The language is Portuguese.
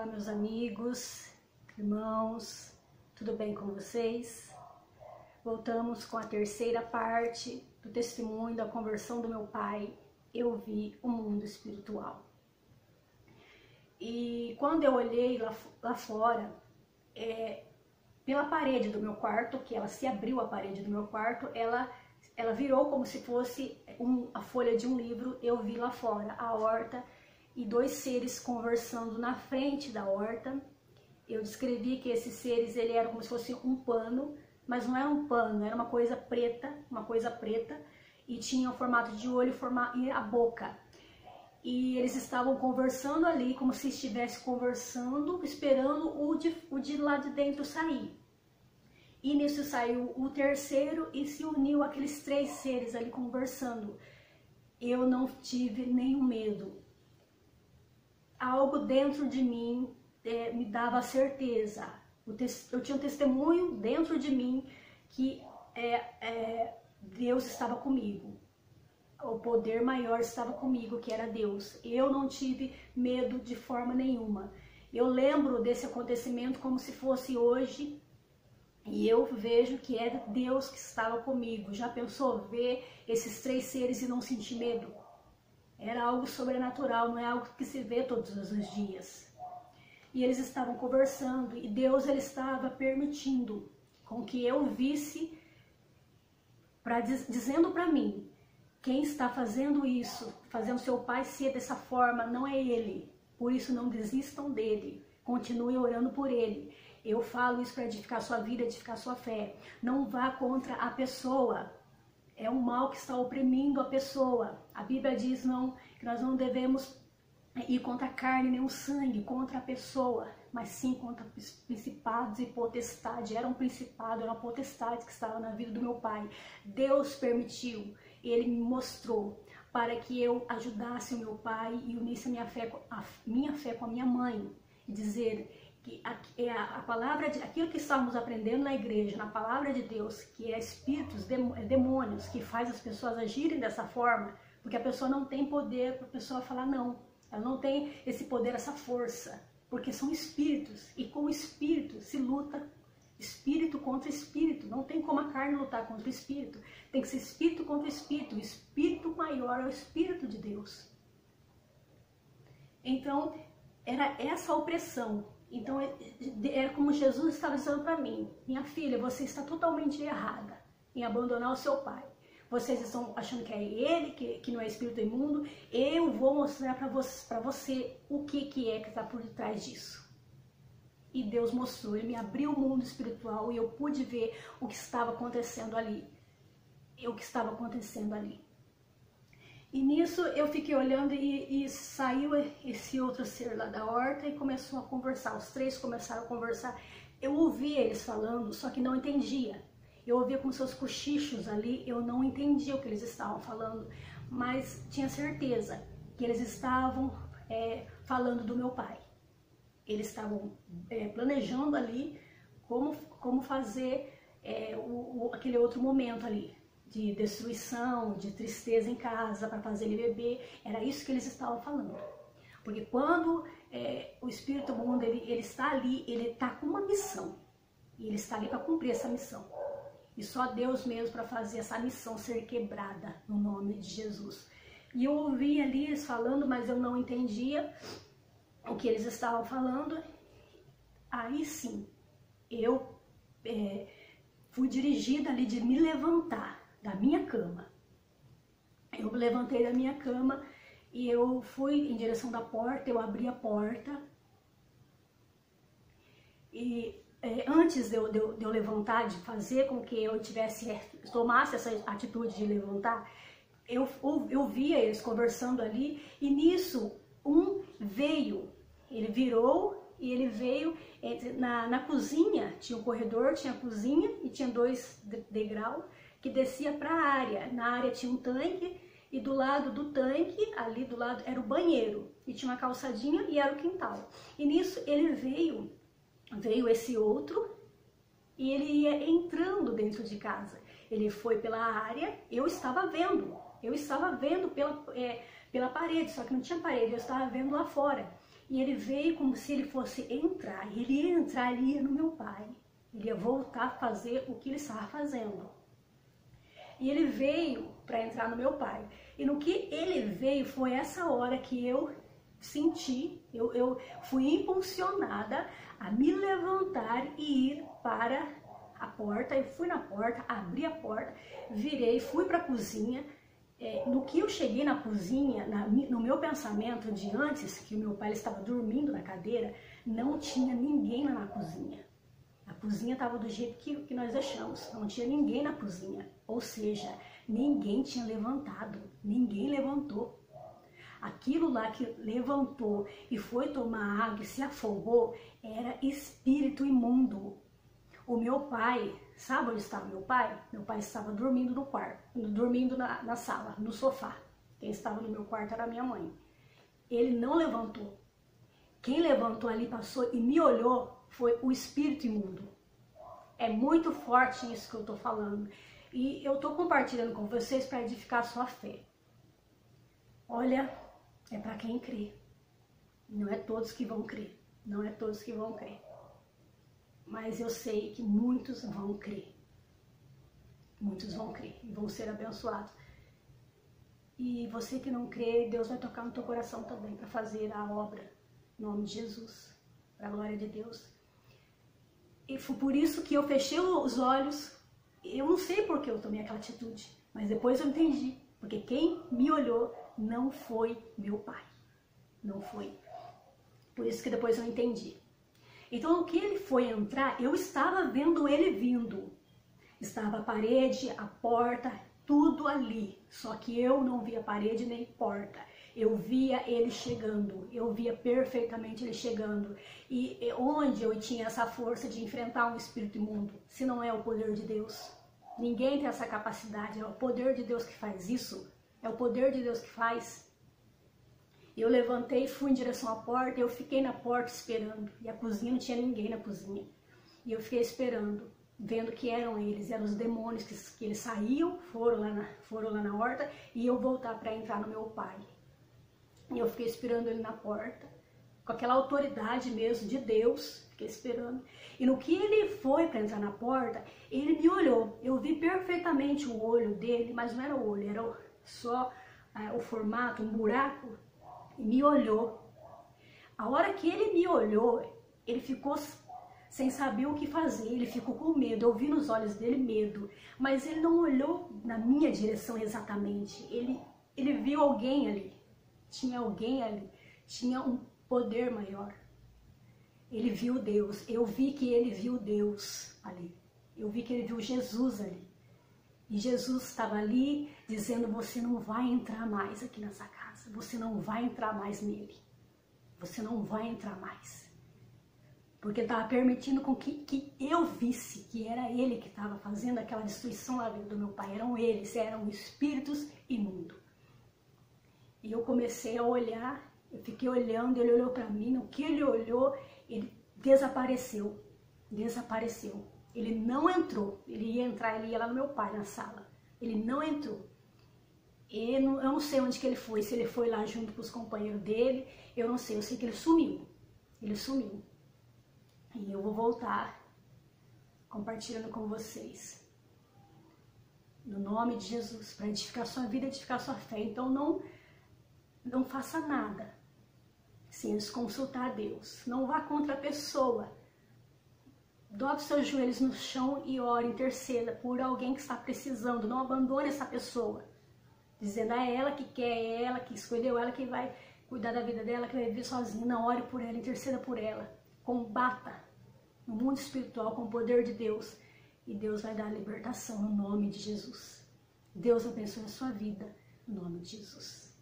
Olá, meus amigos, irmãos, tudo bem com vocês? Voltamos com a terceira parte do testemunho da conversão do meu pai. Eu vi o mundo espiritual. E quando eu olhei lá fora, pela parede do meu quarto, que ela se abriu a parede do meu quarto, ela virou como se fosse a folha de um livro. Eu vi lá fora a horta e dois seres conversando na frente da horta. Eu descrevi que esses seres, ele era como se fosse um pano, mas não era um pano, era uma coisa preta, e tinha o formato de olho e a boca. E eles estavam conversando ali, como se estivesse conversando, esperando o de lá de dentro sair. E nisso saiu o terceiro e se uniu aqueles três seres ali conversando. Eu não tive nenhum medo. Algo dentro de mim me dava certeza. Eu tinha um testemunho dentro de mim que Deus estava comigo. O poder maior estava comigo, que era Deus. Eu não tive medo de forma nenhuma. Eu lembro desse acontecimento como se fosse hoje, e eu vejo que era Deus que estava comigo. Já pensou ver esses três seres e não sentir medo? Era algo sobrenatural, não é algo que se vê todos os dias. E eles estavam conversando, e Deus ele estava permitindo com que eu visse, dizendo para mim, quem está fazendo isso, fazendo seu pai ser dessa forma, não é ele. Por isso não desistam dele, continue orando por ele. Eu falo isso para edificar sua vida, edificar sua fé. Não vá contra a pessoa. É um mal que está oprimindo a pessoa. A Bíblia diz que nós não devemos ir contra a carne nem o sangue, contra a pessoa, mas sim contra principados e potestades. Era um principado, era uma potestade que estava na vida do meu pai. Deus permitiu, ele me mostrou para que eu ajudasse o meu pai e unisse a minha fé com a minha mãe. E dizer que a palavra, aquilo que estávamos aprendendo na igreja, na palavra de Deus, que é espíritos, demônios, que faz as pessoas agirem dessa forma, porque a pessoa não tem poder para a pessoa falar não, ela não tem esse poder, essa força, porque são espíritos, e com o espírito se luta, espírito contra espírito, não tem como a carne lutar contra o espírito, tem que ser espírito contra espírito, o espírito maior é o espírito de Deus. Então, era essa opressão. Então, era como Jesus estava dizendo para mim, minha filha, você está totalmente errada em abandonar o seu pai. Vocês estão achando que é ele, que não é espírito imundo. Eu vou mostrar para você o que é que está por detrás disso. E Deus mostrou, ele me abriu o mundo espiritual e eu pude ver o que estava acontecendo ali. E nisso eu fiquei olhando e saiu esse outro ser lá da horta e começou a conversar. Os três começaram a conversar. Eu ouvia eles falando, só que não entendia. Eu ouvia com seus cochichos ali, eu não entendia o que eles estavam falando, mas tinha certeza que eles estavam falando do meu pai. Eles estavam planejando ali como fazer aquele outro momento ali, de destruição, de tristeza em casa, para fazer ele beber. Era isso que eles estavam falando. Porque quando o espírito mundo ele está ali, ele está com uma missão. E ele está ali para cumprir essa missão. E só Deus mesmo para fazer essa missão ser quebrada no nome de Jesus. E eu ouvi ali eles falando, mas eu não entendia o que eles estavam falando. Aí sim, eu fui dirigida ali de me levantar da minha cama. Eu me levantei da minha cama e eu fui em direção da porta, eu abri a porta. E antes de eu levantar, de fazer com que eu tomasse essa atitude de levantar, eu via eles conversando ali, e nisso ele virou e ele veio na cozinha, tinha um corredor, tinha a cozinha e tinha 2 degraus que descia para a área. Na área tinha um tanque e do lado do tanque, ali do lado, era o banheiro e tinha uma calçadinha e era o quintal. E nisso ele veio esse outro e ele ia entrando dentro de casa. Ele foi pela área, eu estava vendo pela parede, só que não tinha parede, eu estava vendo lá fora. E ele veio como se ele fosse entrar. Ele ia entrar, ele ia no meu pai. Ele ia voltar a fazer o que ele estava fazendo. E ele veio para entrar no meu pai. E no que ele veio foi essa hora que eu senti, eu fui impulsionada a me levantar e ir para a porta. Eu fui na porta, abri a porta, virei, fui para a cozinha. No que eu cheguei na cozinha, no meu pensamento de antes, que o meu pai estava dormindo na cadeira, não tinha ninguém lá na cozinha. A cozinha estava do jeito que nós deixamos, não tinha ninguém na cozinha. Ou seja, ninguém tinha levantado, ninguém levantou. Aquilo lá que levantou e foi tomar água e se afogou era espírito imundo. O meu pai, sabe onde estava meu pai? Meu pai estava dormindo no quarto, dormindo na sala, no sofá. Quem estava no meu quarto era minha mãe. Ele não levantou. Quem levantou ali, passou e me olhou foi o espírito imundo. É muito forte isso que eu estou falando. E eu estou compartilhando com vocês para edificar a sua fé. Olha, é para quem crê. Não é todos que vão crer. Não é todos que vão crer. Mas eu sei que muitos vão crer. Muitos vão crer e vão ser abençoados. E você que não crê, Deus vai tocar no teu coração também para fazer a obra. Em nome de Jesus. Para a glória de Deus. E foi por isso que eu fechei os olhos. Eu não sei por que eu tomei aquela atitude. Mas depois eu entendi. Porque quem me olhou não foi meu pai. Não foi. Por isso que depois eu entendi. Então, no que ele foi entrar, eu estava vendo ele vindo. Estava a parede, a porta, tudo ali. Só que eu não via parede nem porta. Eu via ele chegando. Eu via perfeitamente ele chegando. E onde eu tinha essa força de enfrentar um espírito imundo? Se não é o poder de Deus. Ninguém tem essa capacidade. É o poder de Deus que faz isso. É o poder de Deus que faz. Eu levantei, fui em direção à porta, eu fiquei na porta esperando. E a cozinha, não tinha ninguém na cozinha. E eu fiquei esperando, vendo que eram os demônios que eles saíam, foram lá na horta, e eu voltar para entrar no meu pai. E eu fiquei esperando ele na porta, com aquela autoridade mesmo de Deus, fiquei esperando. E no que ele foi para entrar na porta, ele me olhou. Eu vi perfeitamente o olho dele, mas não era o olho, era só o formato, um buraco. E me olhou. A hora que ele me olhou, ele ficou sem saber o que fazer, ele ficou com medo. Eu vi nos olhos dele medo, mas ele não olhou na minha direção exatamente. Ele viu alguém ali, tinha alguém ali, tinha um poder maior. Ele viu Deus, eu vi que ele viu Deus ali, eu vi que ele viu Jesus ali. E Jesus estava ali dizendo, você não vai entrar mais aqui nessa casa, você não vai entrar mais nele, você não vai entrar mais. Porque ele estava permitindo com que eu visse que era ele que estava fazendo aquela destruição na vida do meu pai, eram eles, eram espíritos imundos. E eu comecei a olhar, eu fiquei olhando, ele olhou para mim, no que ele olhou, ele desapareceu, desapareceu. Ele não entrou, ele ia lá no meu pai, na sala. Ele não entrou. Eu não sei onde que ele foi, se ele foi lá junto com os companheiros dele, eu não sei, eu sei que ele sumiu. Ele sumiu. E eu vou voltar compartilhando com vocês. No nome de Jesus, para edificar sua vida, edificar sua fé. Então não faça nada sem antes consultar a Deus. Não vá contra a pessoa. Dobre seus joelhos no chão e ore, interceda por alguém que está precisando. Não abandone essa pessoa. Dizendo a ela que quer ela, que escolheu ela, que vai cuidar da vida dela, que vai viver sozinha. Não, ore por ela, interceda por ela. Combata no mundo espiritual com o poder de Deus. E Deus vai dar a libertação no nome de Jesus. Deus abençoe a sua vida no nome de Jesus.